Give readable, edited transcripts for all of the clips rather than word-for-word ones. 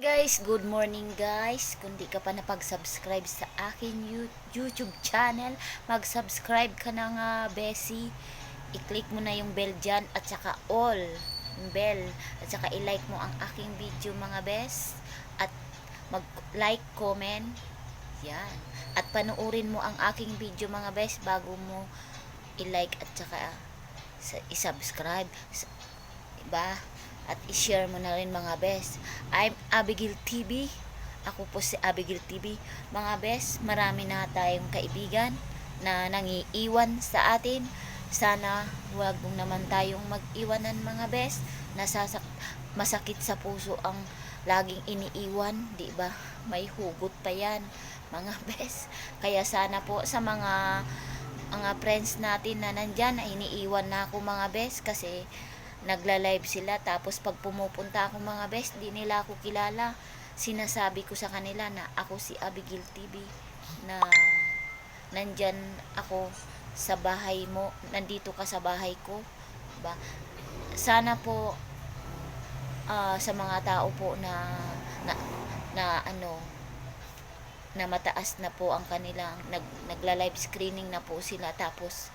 Guys, good morning guys. Kung di ka pa napag-subscribe sa akin YouTube channel, mag-subscribe ka na nga, Bessie. I-click mo na yung bell dyan at saka all yung bell. At saka i-like mo ang aking video mga bes. At mag-like, comment. Yan. At panuorin mo ang aking video mga bes bago mo i-like at saka i-subscribe. Diba? At i-share mo na rin mga bes. I'm Abigail TV. Ako po si Abigail TV. Mga bes, marami na tayong kaibigan na nangiiwan sa atin. Sana wag mong naman tayong mag-iwanan mga bes. Masakit sa puso ang laging iniiwan, di ba? May hugot pa yan, mga bes. Kaya sana po sa mga friends natin na nandyan, ay iniiwan na ako mga bes kasi nagla-live sila, tapos pag pumupunta ako mga best, di nila ako kilala. Sinasabi ko sa kanila na ako si Abigail TV, na nandyan ako sa bahay mo, nandito ka sa bahay ko, diba? Sana po sa mga tao po na, na ano na mataas na po ang kanilang nagla-live screening na po sila, tapos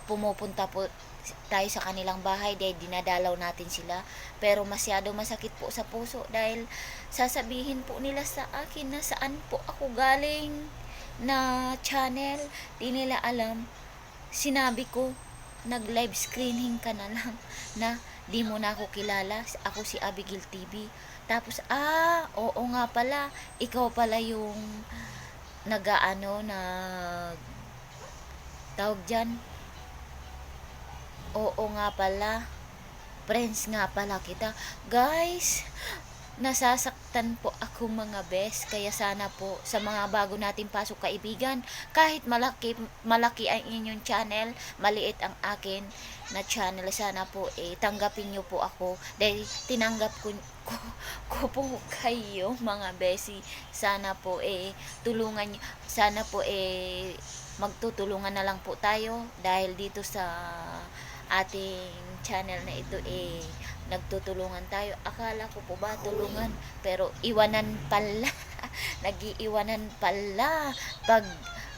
pumupunta po tayo sa kanilang bahay dahil dinadalaw natin sila, pero masyado masakit po sa puso dahil sasabihin po nila sa akin na saan po ako galing na channel. Di nila alam, sinabi ko nag live screening ka na lang, na di mo na ako kilala, ako si Abigail TV. Tapos oo nga pala, ikaw pala yung nag tawag dyan. Oo nga pala, friends nga pala kita. Guys, nasasaktan po ako mga bes. Kaya sana po sa mga bago nating pasok kaibigan, kahit malaki ang inyong channel, maliit ang akin na channel, sana po tanggapin nyo po ako dahil tinanggap ko po kayo mga besi. Sana po tulungan nyo, sana po magtutulungan na lang po tayo dahil dito sa ating channel na ito nagtutulungan tayo. Akala ko po ba tulungan, pero iwanan pala. Nagiiwanan pala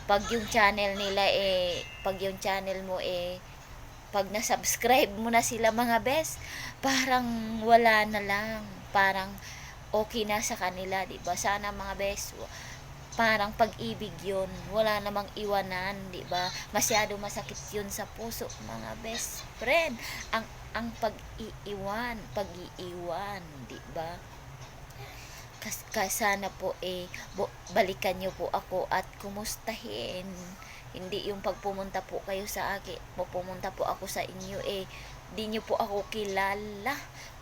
pag yung channel nila pag yung channel mo pag na-subscribe mo na sila mga best, parang wala na lang, parang okay na sa kanila, di ba? Sana mga best, parang pag-ibig yun, wala namang iwanan, di ba? Masyado masakit yun sa puso mga best friend, ang pag-iiwan, di ba? Sana po balikan nyo po ako at kumustahin. Hindi yung pagpumunta po kayo sa akin, pumunta po ako sa inyo di nyo po ako kilala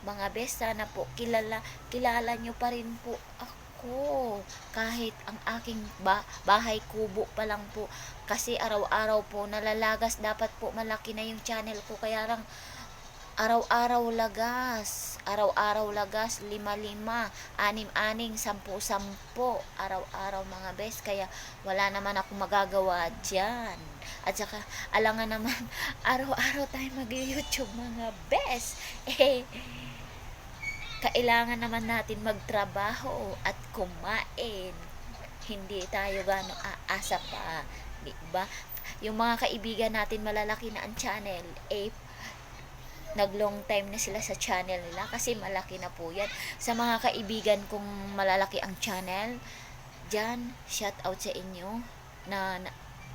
mga best. Sana po kilala nyo pa rin po ako, kahit ang aking bahay kubo pa lang po, kasi araw-araw po nalalagas. Dapat po malaki na yung channel ko, kaya lang araw-araw lagas, 5-5, 6-6, 10-10, araw-araw mga best. Kaya wala naman ako magagawa dyan. At saka alangan naman araw-araw tayo mag-YouTube mga best, kailangan naman natin magtrabaho at kumain. Hindi tayo gano'ng aasa pa, di ba? Yung mga kaibigan natin malalaki na ang channel, nag long time na sila sa channel nila kasi malaki na po yan. Sa mga kaibigan kong malalaki ang channel dyan, shout out sa inyo na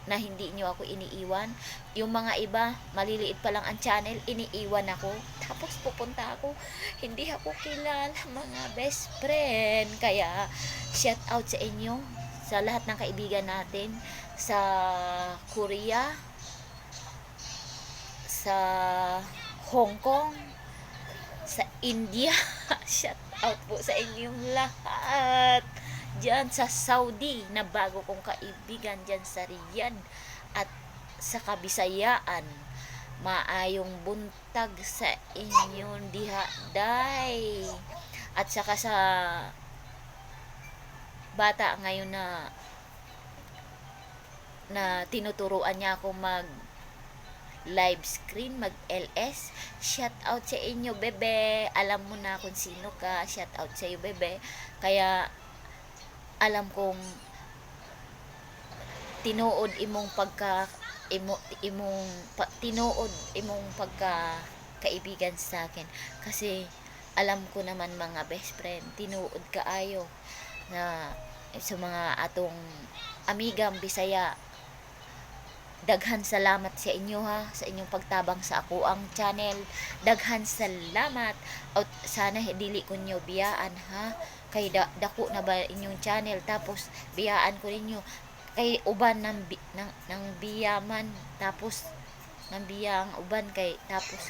hindi nyo ako iniiwan. Yung mga iba, maliliit pa lang ang channel, iniiwan ako. Tapos pupunta ako, hindi ako kilala mga best friend. Kaya, shout out sa inyo, sa lahat ng kaibigan natin, sa Korea, sa Hong Kong, sa India. Shout out po sa inyong lahat. Diyan sa Saudi, na bago kong kaibigan diyan sa Riyadh, at sa Kabisayaan. Maayong buntag sa inyong diha day. At saka sa bata ngayon na tinuturuan niya ako live screen, mag-LS. Shout out sa inyo, bebe. Alam mo na kung sino ka. Shout out sa iyo, bebe. Kaya alam kong tinuod imong pagka tinuod imong pagka kaibigan sa akin, kasi alam ko naman mga best friend, tinuod kaayo na sa mga atong amigang Bisaya. Daghan salamat sa inyo ha, sa inyong pagtabang sa ako ang channel. Daghan salamat. At sana dili ko nyo biyaan ha, kay dako na ba inyong channel, tapos biyaan ko ninyo kay uban ng biyaman, tapos ng biya ang uban, kay tapos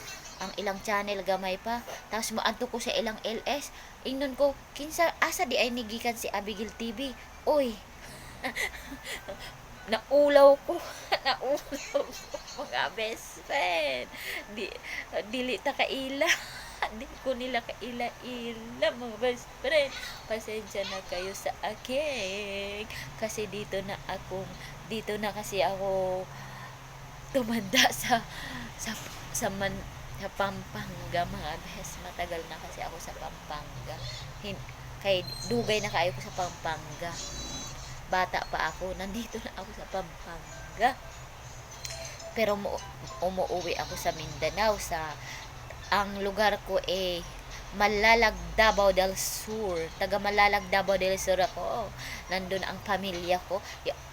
ang ilang channel gamay pa, tapos maanto ko sa ilang LS. Ingnon ko kinsa asa di ay nigikan si Abigail TV. Oy, naulaw ko. Naulaw ko mga best friend. Dili ta kaila. Di ko nila kaila-ila mga best friend. Pasensya na kayo sa akin. Kasi dito na kasi ako tumanda sa Pampanga mga best. Matagal na kasi ako sa Pampanga. Kay dugay na kayo ko sa Pampanga. Bata pa ako, nandito na ako sa Pampanga. Pero umuwi ako sa Mindanao, ang lugar ko Malalag, Davao del Sur. Taga Malalag, Davao del Sur ako. Nandun ang pamilya ko.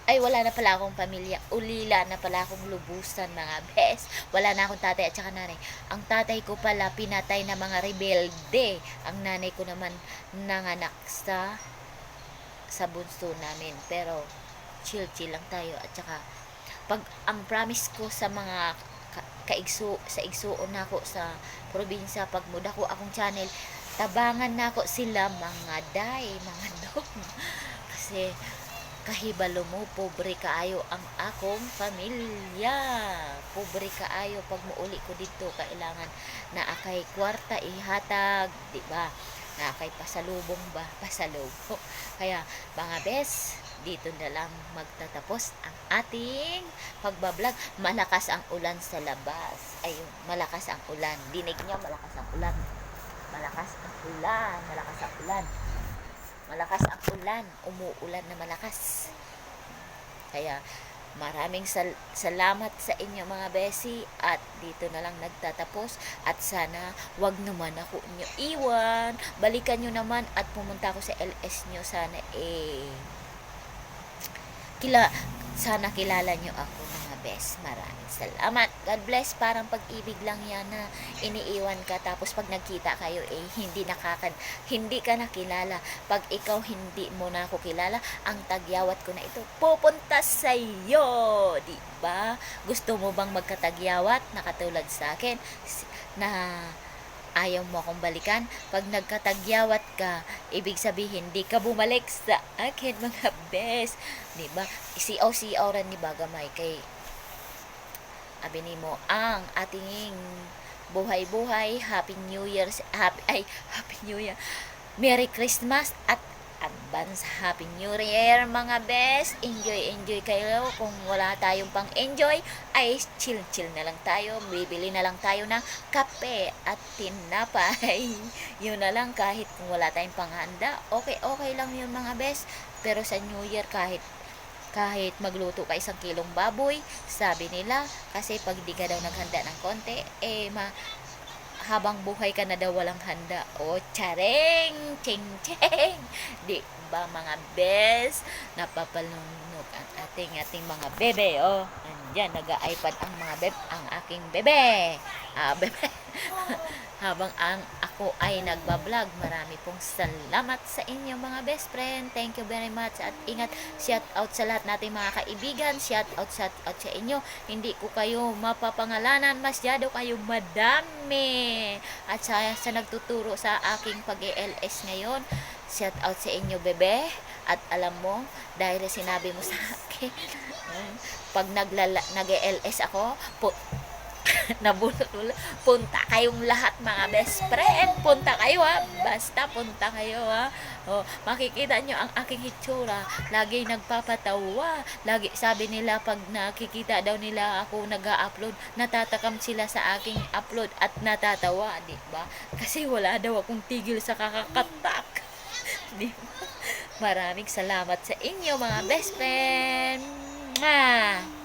Ay, wala na pala akong pamilya. Ulila na pala akong lubusan mga bes. Wala na akong tatay at saka nanay. Ang tatay ko pala pinatay na mga rebelde. Ang nanay ko naman nanganak sa bunso namin. Pero chill lang tayo. At saka pag ang promise ko sa mga sa igsuon nako sa probinsya, pag muda ko akong channel, tabangan nako sila mga day, mga dog. Kasi kahibalo mo, pobre kaayo ang akong pamilya. Pobre kaayo pag muuli ko dito, kailangan na akay kwarta ihatag, di ba? Na akay pasalubong ba? Pasalubong. Kaya mga bes, dito na lang magtatapos ang ating pagbablog. Malakas ang ulan sa labas. Ayun, malakas ang ulan. Dinig niyo, malakas ang ulan. Malakas ang ulan. Malakas ang ulan. Malakas ang ulan. Umuulan na malakas. Kaya maraming salamat sa inyo mga besi, at dito na lang nagtatapos, at sana wag naman ako nyo iwan, balikan nyo naman at pumunta ako sa LS nyo. Sana kilala nyo ako mga best. Maraming salamat. God bless. Parang pag-ibig lang yan na iniiwan ka, tapos pag nagkita kayo hindi ka nakilala. Pag ikaw hindi mo na ako kilala, ang tagyawat ko na ito pupunta sa iyo, di ba? Gusto mo bang magkatagyawat na katulad sa akin na ayaw mo akong balikan? Pag nagkatagyawat ka, ibig sabihin di ka bumalik sa akin mga best, di ba? Siaw-siaw ran ni Bagamay kay abi mo ang ating buhay-buhay. Happy New Year, Happy New Year, Merry Christmas at advance Happy New Year mga best. Enjoy kayo. Kung wala tayong pang enjoy, ay chill na lang tayo. Bibili na lang tayo ng kape at tinapay. Yun na lang, kahit kung wala tayong panghanda, okay lang yun mga best. Pero sa New Year, kahit magluto ka 1 kilong baboy, sabi nila, kasi pag di ka daw naghanda ng konti, habang buhay ka na daw walang handa. O, chareng! Ching! Di ba mga bes? Napapalunok ang ating mga bebe. O, andyan, nag-iPad ang mga ang aking bebe. Bebe. Habang ako ay nagbablog, marami pong salamat sa inyo mga best friend. Thank you very much at ingat. Shout out sa lahat nating mga kaibigan. Shout out sa inyo. Hindi ko kayo mapapangalanan, masyado kayo madami. At sa nagtuturo sa aking pag-ELS ngayon, shout out sa inyo bebe. At alam mo, dahil sinabi mo sa akin, pag nag-ELS ako, nabulot ulo. Punta kayong lahat mga best friend. Punta kayo ha. Basta punta kayo ha. Oh, makikita nyo ang aking hitsura. Lagi nagpapatawa. Lagi sabi nila pag nakikita daw nila ako nag-upload, natatakam sila sa aking upload at natatawa, di ba? Kasi wala daw akong tigil sa kakakatak. Di ba? Maraming salamat sa inyo mga best friend. Mwah!